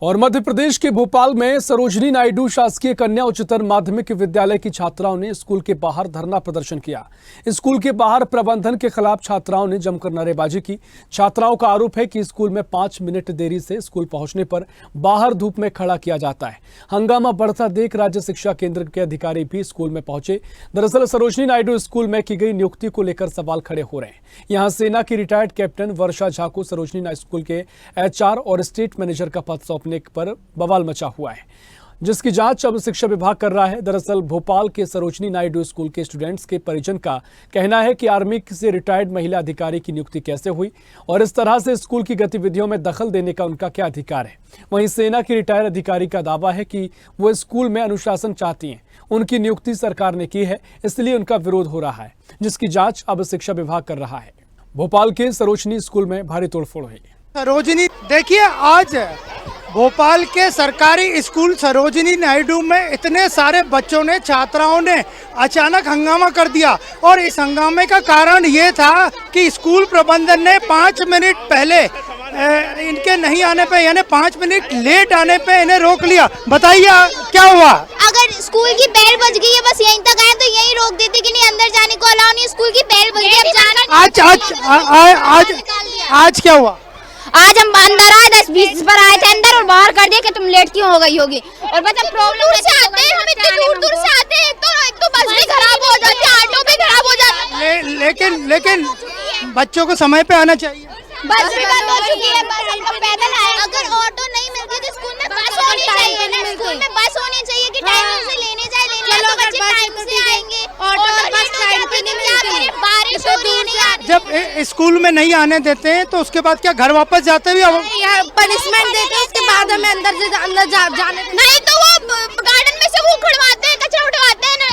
और मध्य प्रदेश के भोपाल में सरोजिनी नायडू शासकीय कन्या उच्चतर माध्यमिक विद्यालय की छात्राओं ने स्कूल के बाहर धरना प्रदर्शन किया। स्कूल के बाहर प्रबंधन के खिलाफ छात्राओं ने जमकर नारेबाजी की। छात्राओं का आरोप है कि स्कूल में 5 मिनट देरी से स्कूल पहुंचने पर बाहर धूप में खड़ा किया जाता है। हंगामा बढ़ता देख राज्य शिक्षा केंद्र के अधिकारी भी स्कूल में पहुंचे। दरअसल सरोजिनी नायडू स्कूल में की गई नियुक्ति को लेकर सवाल खड़े हो रहे हैं। यहाँ सेना की रिटायर्ड कैप्टन वर्षा झा को सरोजिनी नायडू स्कूल के HR और स्टेट मैनेजर का पद सौंपने पर बवाल मचा हुआ है, जिसकी जांच अब शिक्षा विभाग कर रहा है। दरअसल भोपाल के सरोजिनी नायडू स्कूल के स्टूडेंट्स के परिजन का कहना है कि आर्मी से रिटायर्ड महिला अधिकारी की नियुक्ति कैसे हुई और इस तरह से स्कूल की गतिविधियों में दखल देने का उनका क्या अधिकार है। वहीं सेना की रिटायर्ड अधिकारी का दावा है कि वो स्कूल में अनुशासन चाहती हैं। उनकी नियुक्ति सरकार ने की है, इसलिए उनका विरोध हो रहा है, जिसकी जांच अब शिक्षा विभाग कर रहा है। भोपाल के सरोजिनी स्कूल में भारी तोड़फोड़ हुई। सरोजिनी देखिए, आज भोपाल के सरकारी स्कूल सरोजिनी नायडू में इतने सारे बच्चों ने, छात्राओं ने अचानक हंगामा कर दिया और इस हंगामे का कारण ये था कि स्कूल प्रबंधन ने 5 मिनट पहले इनके नहीं आने पे, यानी 5 मिनट लेट आने पे इन्हें रोक लिया। बताइए क्या हुआ? अगर स्कूल की बेल बज गई है, बस यहीं तक आए तो यहीं रोक देते कि नहीं, अंदर जाने को अलाउ नहीं। स्कूल की बेल बज गई, अब जाना। आज क्या हुआ? आज हम अंदर आए, 10-20 पर आए थे अंदर और बाहर कर दिया कि तुम लेट क्यों हो गई होगी। और मतलब प्रॉब्लम से आते हैं, हम इतने दूर से आते हैं, एक तो बस भी खराब हो जाती है, ऑटो भी खराब हो जाता है। लेकिन बच्चों को समय पे आना चाहिए। बस भी बंद हो चुकी है, बस हम पैदल आए। अगर ऑटो नहीं मिलती तो स्कूल में बस होनी चाहिए ना, स्कूल में बस होनी चाहिए कि टाइम से लेने जाए, तो बच्चे टाइम से आएंगे। ऑटो और बस टाइम पे नहीं मिलती, बारिश हो रही है। जब स्कूल में नहीं आने देते हैं तो उसके बाद क्या घर वापस जाते भी? पनिशमेंट देते हैं, उसके बाद हमें अंदर जाने नहीं तो वो गार्डन में से वो उखड़वाते हैं, कचरा उठवाते हैं ना।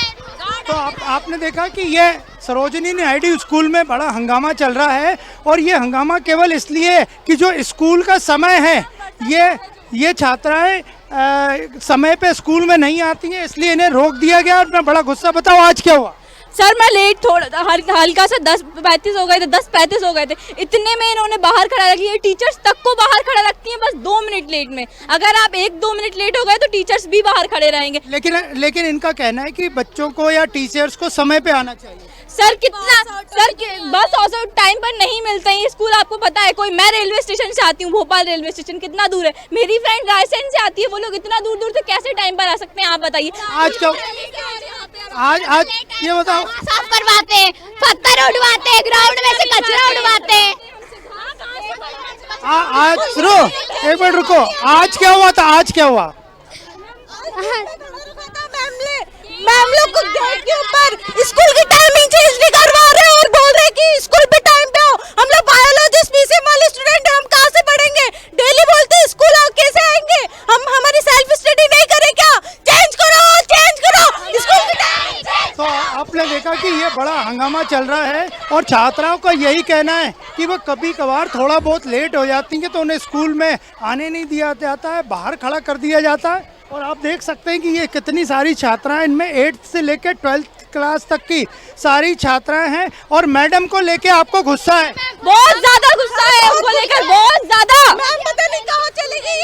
तो आपने देखा कि ये सरोजिनी नायडू स्कूल में बड़ा हंगामा चल रहा है और ये हंगामा केवल इसलिए कि जो स्कूल का समय है, ये छात्राएं समय पे स्कूल में नहीं आती हैं, इसलिए इन्हें रोक दिया गया और मैं बड़ा गुस्सा। बताओ आज क्या हुआ? सर मैं लेट थोड़ा हल्का सा 10:35 हो गए थे, 10:35 हो गए थे। इतने में इन्होंने बाहर खड़ा रख लिया। टीचर्स तक को बाहर खड़ा रखती हैं बस 2 मिनट लेट में। अगर आप 1-2 मिनट लेट हो गए तो टीचर्स भी बाहर खड़े रहेंगे। लेकिन इनका कहना है कि बच्चों को या टीचर्स को समय पे आना चाहिए। सर बस टाइम पर नहीं मिलते हैं स्कूल। आपको पता है, मैं रेलवे स्टेशन से आती हूँ, भोपाल रेलवे स्टेशन कितना दूर है। मेरी फ्रेंड रायसेन से आती है, वो लोग इतना दूर से कैसे टाइम पर आ सकते हैं, आप बताइए। आज ये बताओ, साफ करवाते हैं, पत्थर उड़वाते हैं, ग्राउंड में से कचरा उड़वाते हैं। आज सुनो, एक मिनट रुको। आज क्या हुआ था? आज क्या हुआ? मैम लोग को गेट के ऊपर स्कूल की टाइमिंग चेंज नहीं करवा रहे और बोल रहे कि स्कूल पे टाइम पे आओ। हम लोग बायोलॉजी पीसीएम वाले स्टूडेंट हैं, हम कहाँ से पढ़ेंगे? डेली बोलते हैं स्कूल आओ, कैसे आएंगे? हम हमारी सेल्फ स्टडी नहीं करें क्या? चेंज करो स्कूल की टाइमिंग। तो आपने देखा कि ये बड़ा हंगामा चल रहा है और छात्राओं का यही कहना है कि वो कभी कभार थोड़ा बहुत लेट हो जाती हैं तो उन्हें स्कूल में आने नहीं दिया जाता है, बाहर खड़ा कर दिया जाता है। और आप देख सकते हैं कि ये कितनी सारी छात्राएं, इनमें 8th से लेकर 12th क्लास तक की सारी छात्राएं हैं और मैडम को लेके आपको गुस्सा है? बहुत ज्यादा गुस्सा है उनको लेकर, बहुत ज्यादा। मैम पता नहीं कहाँ चली गई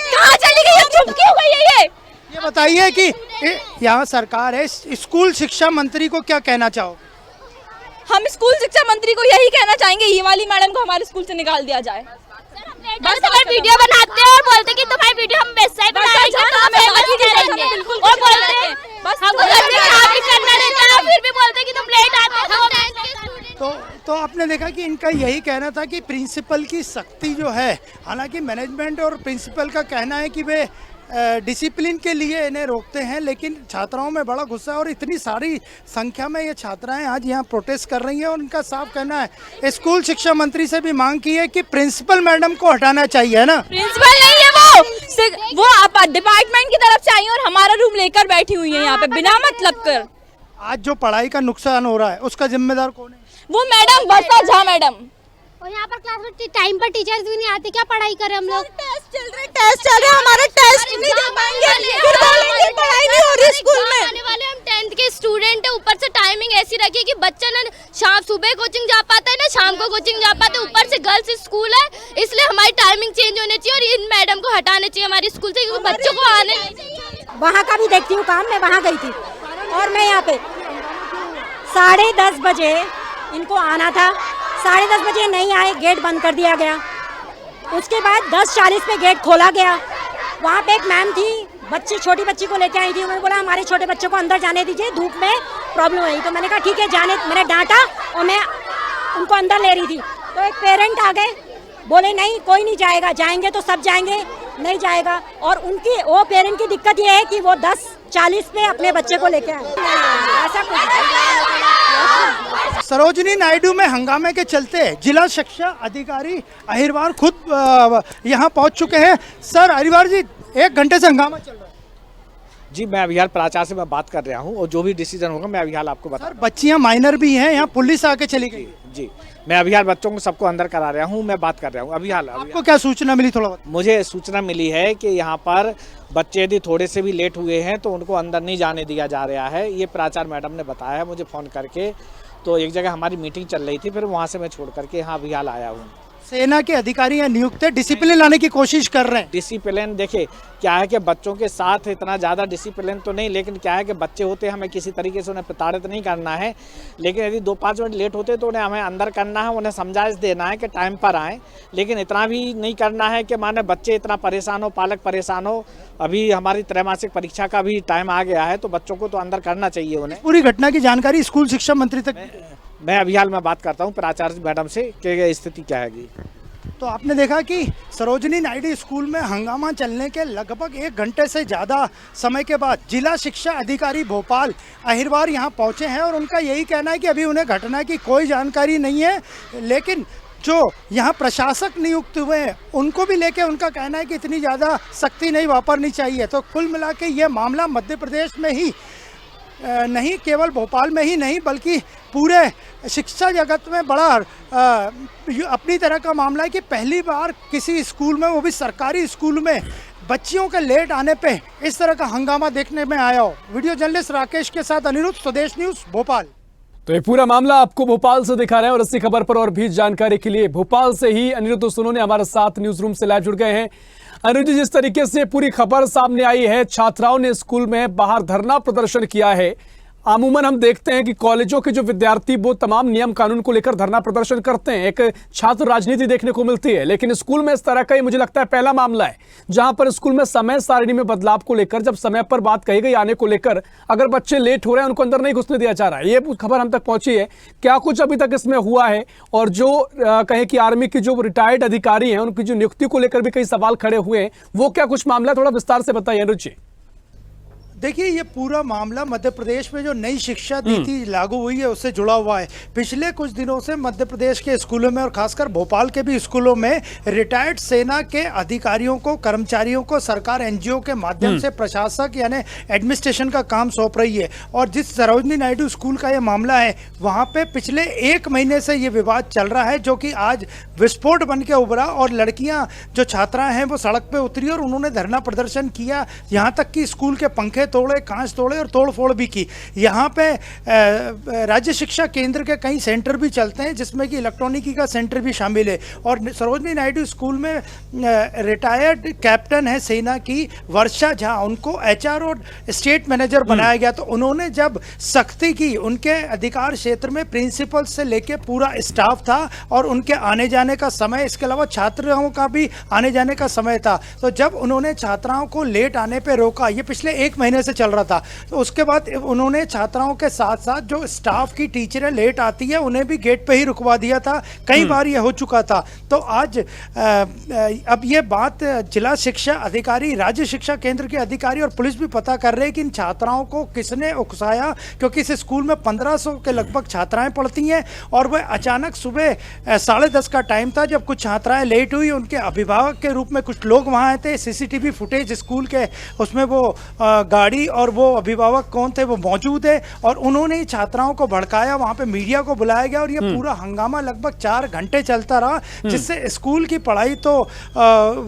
है, चुप क्यों गई है? ये बताइए कि यहाँ सरकार है, स्कूल शिक्षा मंत्री को क्या कहना चाहोगे? हम स्कूल शिक्षा मंत्री को यही कहना चाहेंगे, ये वाली मैडम को हमारे स्कूल से निकाल दिया जाए। बस अगर वीडियो बनाते हैं और बोलते कि तुम्हारी वीडियो हम वेबसाइट पर डालेंगे तो हम बिल्कुल और बोलते हैं बस हमको काम भी करना रहता है, फिर भी बोलते हैं कि तुम लेट आते हो। तो आपने देखा कि इनका यही कहना था कि प्रिंसिपल की सख्ती जो है, हालांकि मैनेजमेंट और प्रिंसिपल का कहना है कि वे डिसिप्लिन के लिए इन्हें रोकते हैं, लेकिन छात्राओं में बड़ा गुस्सा है और इतनी सारी संख्या में ये छात्राएं आज यहाँ प्रोटेस्ट कर रही हैं और उनका साफ कहना है, स्कूल शिक्षा मंत्री से भी मांग की है कि प्रिंसिपल मैडम को हटाना चाहिए, है ना? प्रिंसिपल नहीं है वो आप डिपार्टमेंट की तरफ से आई और हमारा रूम लेकर बैठी हुई है यहाँ पे बिना मतलब कर। आज जो पढ़ाई का नुकसान हो रहा है उसका जिम्मेदार कौन है? वो मैडम वर्षा झा मैडम। और यहाँ पर क्लास में टाइम पर टीचर्स भी नहीं आते, क्या पढ़ाई करें हम लोग? टेस्ट चल रहे हमारा टेस्ट नहीं दे पाएंगे, फिर बोलेंगे पढ़ाई नहीं हो रही स्कूल में। आने वाले हम 10th के स्टूडेंट है, ऊपर से टाइमिंग ऐसी रखी कि बच्चा ना शाम सुबह कोचिंग जा पाता है ना शाम को कोचिंग जा पाते, ऊपर से गर्ल्स स्कूल है, इसलिए हमारी टाइमिंग चेंज होनी चाहिए। और इन मैडम मैडम को हटाना चाहिए हमारे स्कूल से, क्योंकि बच्चों को आने नहीं चाहिए। वहाँ का भी देखती हूँ काम, मैं वहाँ गई थी और मैं यहाँ पे 10:30 बजे इनको आना था, 10:30 बजे नहीं आए, गेट बंद कर दिया गया। उसके बाद 10:40 पे गेट खोला गया। वहाँ पे एक मैम थी, छोटी बच्ची को लेके आई थी। उन्होंने बोला हमारे छोटे बच्चों को अंदर जाने दीजिए, धूप में प्रॉब्लम है। तो मैंने कहा ठीक है जाने, मैंने डांटा और मैं उनको अंदर ले रही थी। तो एक पेरेंट आ गए, बोले नहीं कोई नहीं जाएगा, जाएंगे तो सब जाएंगे, नहीं जाएगा। और उनकी वो पेरेंट की दिक्कत ये है कि वो 10:40 पे अपने बच्चे को लेके आए, ऐसा कुछ। सरोजिनी नायडू में हंगामे के चलते जिला शिक्षा अधिकारी अहिरवार खुद यहाँ पहुँच चुके हैं। सर अहिरवार जी, 1 घंटे से हंगामा चल रहा है। जी, मैं अभियाल प्राचार्य से मैं बात कर रहा हूँ और जो भी डिसीजन होगा मैं अभियाल आपको बता। सर बच्चियाँ माइनर भी हैं, यहाँ पुलिस आके चली गई। जी, मैं अभियाल बच्चों को सबको अंदर करा रहा हूँ, मैं बात कर रहा हूँ। अभियाल आपको क्या सूचना मिली, थोड़ा बहुत? मुझे सूचना मिली है कि यहाँ पर बच्चे यदि थोड़े से भी लेट हुए हैं तो उनको अंदर नहीं जाने दिया जा रहा है। ये प्राचार्य मैडम ने बताया है मुझे फ़ोन करके। तो एक जगह हमारी मीटिंग चल रही थी, फिर वहाँ से मैं छोड़ करके यहाँ अभियाल आया हूँ। सेना के अधिकारी यहाँ नियुक्त है, डिसिप्लिन लाने की कोशिश कर रहे हैं। डिसिप्लिन देखिए क्या है कि बच्चों के साथ इतना ज़्यादा डिसिप्लिन तो नहीं, लेकिन क्या है कि बच्चे होते हैं, हमें किसी तरीके से उन्हें प्रताड़ित नहीं करना है। लेकिन यदि 2-5 मिनट लेट होते तो उन्हें हमें अंदर करना है, उन्हें समझाइश देना है कि टाइम पर आएँ। लेकिन इतना भी नहीं करना है कि माने बच्चे इतना परेशान हो, पालक परेशान हो। अभी हमारी त्रैमासिक परीक्षा का भी टाइम आ गया है, तो बच्चों को तो अंदर करना चाहिए उन्हें। पूरी घटना की जानकारी स्कूल शिक्षा मंत्री तक? मैं अभियाल में बात करता हूँ प्राचार्य मैडम से कि स्थिति क्या है। तो आपने देखा कि सरोजिनी नायडू स्कूल में हंगामा चलने के लगभग 1 घंटे से ज़्यादा समय के बाद जिला शिक्षा अधिकारी भोपाल अहिरवार यहाँ पहुँचे हैं और उनका यही कहना है कि अभी उन्हें घटना की कोई जानकारी नहीं है। लेकिन जो यहाँ प्रशासक नियुक्त हुए हैं उनको भी लेके उनका कहना है कि इतनी ज़्यादा सख्ती नहीं वापरनी चाहिए। तो कुल मिला के ये मामला मध्य प्रदेश में ही नहीं, केवल भोपाल में ही नहीं बल्कि पूरे शिक्षा जगत में बड़ा अपनी तरह का मामला है कि पहली बार किसी स्कूल में, वो भी सरकारी स्कूल में, बच्चियों के लेट आने पे इस तरह का हंगामा देखने में आया हो। वीडियो जर्नलिस्ट राकेश के साथ अनिरुद्ध, स्वदेश न्यूज़ भोपाल। तो ये पूरा मामला आपको भोपाल से दिखा रहे हैं और इसी खबर पर और भी जानकारी के लिए भोपाल से ही अनिरुद्ध सोनोने हमारे साथ न्यूज रूम से लाइव जुड़ गए हैं। अनिरुद्ध, जिस तरीके से पूरी खबर सामने आई है, छात्राओं ने स्कूल में बाहर धरना प्रदर्शन किया है। अमूमन हम देखते हैं कि कॉलेजों के जो विद्यार्थी वो तमाम नियम कानून को लेकर धरना प्रदर्शन करते हैं, एक छात्र राजनीति देखने को मिलती है। लेकिन स्कूल में इस तरह का, मुझे लगता है पहला मामला है जहां पर स्कूल में समय सारिणी में बदलाव को लेकर, जब समय पर बात कही गई आने को लेकर, अगर बच्चे लेट हो रहे हैं उनको अंदर नहीं घुसने दिया जा रहा है। ये खबर हम तक पहुंची है, क्या कुछ अभी तक इसमें हुआ है? और जो कहें कि आर्मी की जो रिटायर्ड अधिकारी हैं उनकी जो नियुक्ति को लेकर भी कई सवाल खड़े हुए हैं, वो क्या कुछ मामला, थोड़ा विस्तार से बताइए अनुज जी। देखिए, ये पूरा मामला मध्य प्रदेश में जो नई शिक्षा नीति लागू हुई है उससे जुड़ा हुआ है। पिछले कुछ दिनों से मध्य प्रदेश के स्कूलों में और खासकर भोपाल के भी स्कूलों में रिटायर्ड सेना के अधिकारियों को, कर्मचारियों को सरकार एनजीओ के माध्यम से प्रशासक यानी एडमिनिस्ट्रेशन का काम सौंप रही है। और जिस सरोजिनी नायडू स्कूल का ये मामला है, वहाँ पे पिछले 1 महीने से ये विवाद चल रहा है, जो कि आज विस्फोट बन के उभरा और लड़कियाँ जो छात्राएँ हैं वो सड़क पर उतरी और उन्होंने धरना प्रदर्शन किया। यहाँ तक कि स्कूल के पंखे तोड़े, कांच तोड़े और तोड़फोड़ भी की। यहाँ पे राज्य शिक्षा केंद्र के कई सेंटर भी चलते हैं जिसमें कि इलेक्ट्रॉनिकी का सेंटर भी शामिल है। और सरोजिनी नायडू स्कूल में रिटायर्ड कैप्टन है सेना की वर्षा झा, उनको एचआर और स्टेट मैनेजर बनाया गया। तो उन्होंने जब सख्ती की, उनके अधिकार क्षेत्र में प्रिंसिपल से लेके पूरा स्टाफ था और उनके आने जाने का समय, इसके अलावा छात्राओं का भी आने जाने का समय था। तो जब उन्होंने छात्राओं को लेट आने पर रोका, ये पिछले 1 महीने से चल रहा था, तो उसके बाद उन्होंने छात्राओं के साथ साथ जो स्टाफ की टीचरें लेट आती है उन्हें भी गेट पे ही रुकवा दिया था। कई बार ये हो चुका था। तो आज अब ये बात जिला शिक्षा अधिकारी, राज्य शिक्षा केंद्र के अधिकारी और पुलिस भी पता कर रहे हैं कि इन छात्राओं को किसने उकसाया, क्योंकि इस स्कूल में 1500 के लगभग छात्राएं पढ़ती हैं और वह अचानक सुबह 10:30 का टाइम था जब कुछ छात्राएं लेट हुई। उनके अभिभावक के रूप में कुछ लोग वहाँ आए थे। सीसीटीवी फुटेज स्कूल के उसमें वो गाड़ी गाड़ी और वो अभिभावक कौन थे वो मौजूद है, और उन्होंने ही छात्राओं को भड़काया, वहां पे मीडिया को बुलाया गया और ये पूरा हंगामा लगभग 4 घंटे चलता रहा, जिससे स्कूल की पढ़ाई तो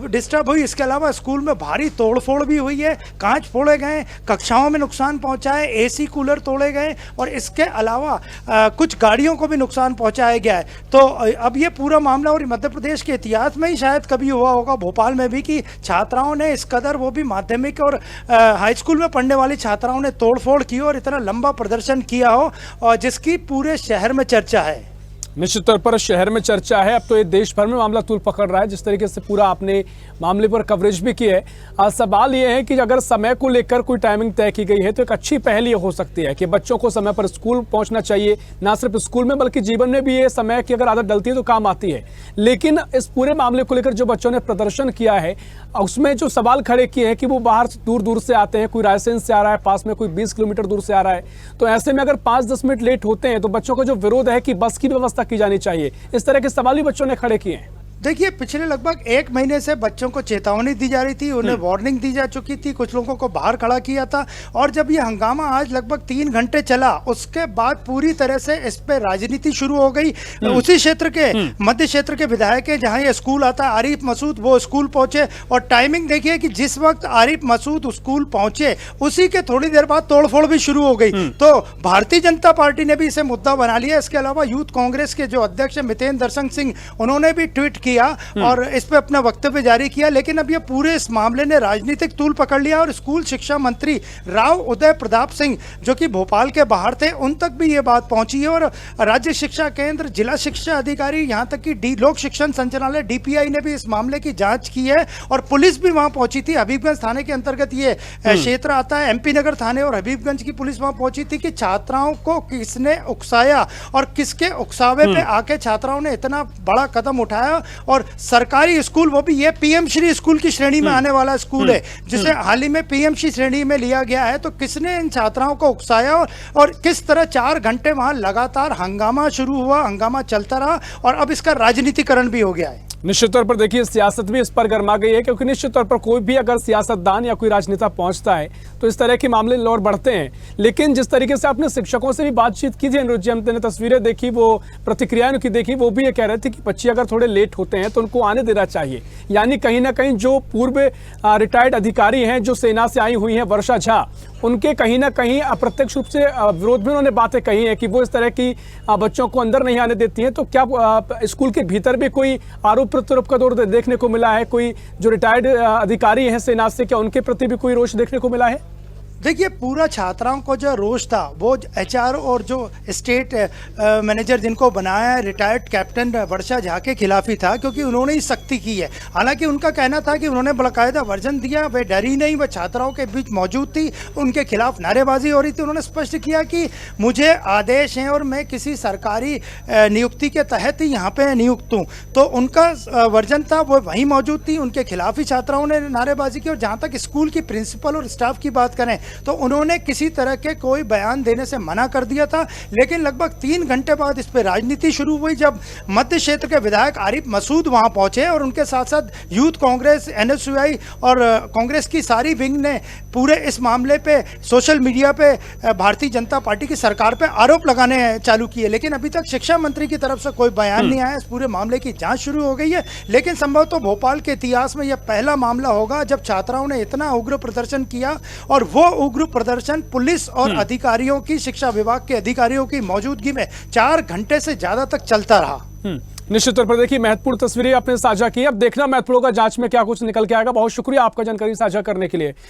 डिस्टर्ब हुई। इसके अलावा स्कूल में भारी तोड़फोड़ भी हुई है, कांच फोड़े गए, कक्षाओं में नुकसान पहुंचा है, एसी कूलर तोड़े गए और इसके अलावा कुछ गाड़ियों को भी नुकसान पहुंचाया गया है। तो अब ये पूरा मामला, और मध्य प्रदेश के इतिहास में ही शायद कभी हुआ होगा, भोपाल में भी, कि छात्राओं ने इस कदर, वो भी माध्यमिक और हाई स्कूल में पढ़ने वाली छात्राओं ने तोड़फोड़ की और इतना लंबा प्रदर्शन किया हो, और जिसकी पूरे शहर में चर्चा है। निश्चित तौर पर शहर में चर्चा है, अब तो ये देश भर में मामला तूल पकड़ रहा है। जिस तरीके से पूरा आपने मामले पर कवरेज भी की है, सवाल ये है कि अगर समय को लेकर कोई टाइमिंग तय की गई है तो एक अच्छी पहल ये हो सकती है कि बच्चों को समय पर स्कूल पहुंचना चाहिए, ना सिर्फ स्कूल में बल्कि जीवन में भी। ये समय की अगर आदत डलती है तो काम आती है। लेकिन इस पूरे मामले को लेकर जो बच्चों ने प्रदर्शन किया है, उसमें जो सवाल खड़े किए हैं कि वो बाहर दूर दूर से आते हैं, कोई रायसेन से आ रहा है, पास में कोई 20 किलोमीटर दूर से आ रहा है, तो ऐसे में अगर 5-10 मिनट लेट होते हैं तो बच्चों का जो विरोध है कि बस की व्यवस्था की जानी चाहिए, इस तरह के सवाल भी बच्चों ने खड़े किए हैं। देखिए, पिछले लगभग 1 महीने से बच्चों को चेतावनी दी जा रही थी, उन्हें वार्निंग दी जा चुकी थी, कुछ लोगों को बाहर खड़ा किया था, और जब ये हंगामा आज लगभग 3 घंटे चला, उसके बाद पूरी तरह से इस पे राजनीति शुरू हो गई। उसी क्षेत्र के, मध्य क्षेत्र के विधायक है जहां ये स्कूल आता है, आरिफ मसूद, वो स्कूल पहुंचे, और टाइमिंग देखिए कि जिस वक्त आरिफ मसूद स्कूल पहुंचे उसी के थोड़ी देर बाद तोड़फोड़ भी शुरू हो गई। तो भारतीय जनता पार्टी ने भी इसे मुद्दा बना लिया। इसके अलावा यूथ कांग्रेस के जो अध्यक्ष है मितेंद्र दर्शन सिंह, उन्होंने भी ट्वीट किया और इस पे अपना वक्तव्य जारी किया। लेकिन अब ये पूरे इस मामले ने राजनीतिक तूल पकड़ लिया और स्कूल शिक्षा मंत्री राव उदय प्रताप सिंह, जो कि भोपाल के बाहर थे, उन तक भी ये बात पहुंची है। और राज्य शिक्षा केंद्र, जिला शिक्षा अधिकारी, यहाँ तक कि लोक शिक्षण संचालनालय DPI ने भी इस मामले की जांच की है और पुलिस भी वहां पहुंची थी। हबीबगंज थाने के अंतर्गत ये क्षेत्र आता है, MP नगर थाने और हबीबगंज की पुलिस वहां पहुंची थी कि छात्राओं को किसने उकसाया और किसके उकसावे पे आके छात्राओं ने इतना बड़ा कदम उठाया। और सरकारी स्कूल, वो भी ये PM श्री स्कूल की श्रेणी में आने वाला स्कूल है, जिसे हाल ही में PM श्री श्रेणी में लिया गया है। तो किसने इन छात्राओं को उकसाया और किस तरह 4 घंटे वहां लगातार हंगामा शुरू हुआ, हंगामा चलता रहा और अब इसका राजनीतिकरण भी हो गया है। निश्चित तौर पर देखिए, सियासत भी इस पर गर्मा गई है, क्योंकि निश्चित तौर पर कोई भी अगर सियासतदान या कोई राजनेता पहुंचता है तो इस तरह के मामले लौट बढ़ते हैं। लेकिन जिस तरीके से आपने शिक्षकों से भी बातचीत की थी अनुज जी, हमने तस्वीरें देखी, वो प्रतिक्रियाएं उनकी देखी, वो भी ये कह रहे थे कि बच्चे अगर थोड़े लेट होते हैं तो उनको आने देना चाहिए। यानी कहीं ना कहीं जो पूर्व रिटायर्ड अधिकारी हैं, जो सेना से आई हुई हैं, वर्षा झा, उनके कहीं ना कहीं अप्रत्यक्ष रूप से विरोध में उन्होंने बातें कही हैं कि वो इस तरह की बच्चों को अंदर नहीं आने देती हैं। तो क्या स्कूल के भीतर भी कोई आरोप प्रत्यारोप का दौर देखने को मिला है? कोई जो रिटायर्ड अधिकारी हैं सेना से, क्या उनके प्रति भी कोई रोष देखने को मिला है? देखिए, पूरा छात्राओं को जो रोष था वो HR और जो स्टेट मैनेजर जिनको बनाया है, रिटायर्ड कैप्टन वर्षा झा के खिलाफ ही था, क्योंकि उन्होंने ही सख्ती की है। हालांकि उनका कहना था कि उन्होंने बाकायदा वर्जन दिया, वे डरी नहीं, वह छात्राओं के बीच मौजूद थी, उनके खिलाफ नारेबाजी हो रही थी। उन्होंने स्पष्ट किया कि मुझे आदेश हैं और मैं किसी सरकारी नियुक्ति के तहत ही यहाँ पे नियुक्त हूँ। तो उनका वर्जन था, वो वहीं मौजूद थी, उनके खिलाफ ही छात्राओं ने नारेबाजी की। और जहाँ तक स्कूल की प्रिंसिपल और स्टाफ की बात करें तो उन्होंने किसी तरह के कोई बयान देने से मना कर दिया था। लेकिन लगभग 3 घंटे बाद इस पर राजनीति शुरू हुई, जब मध्य क्षेत्र के विधायक आरिफ मसूद वहां पहुंचे और उनके साथ साथ यूथ कांग्रेस, NSUI और कांग्रेस की सारी विंग ने पूरे इस मामले पे सोशल मीडिया पे भारतीय जनता पार्टी की सरकार पे आरोप लगाने चालू किए। लेकिन अभी तक शिक्षा मंत्री की तरफ से कोई बयान नहीं आया। इस पूरे मामले की जांच शुरू हो गई है, लेकिन संभवतः भोपाल के इतिहास में यह पहला मामला होगा जब छात्राओं ने इतना उग्र प्रदर्शन किया, और वो उग्र प्रदर्शन पुलिस और अधिकारियों की, शिक्षा विभाग के अधिकारियों की मौजूदगी में 4 घंटे से ज्यादा तक चलता रहा। निश्चित तौर पर देखिए, महत्वपूर्ण तस्वीरें आपने साझा की। अब देखना महत्वपूर्ण होगा जांच में क्या कुछ निकल के आएगा। बहुत शुक्रिया आपका जानकारी साझा करने के लिए।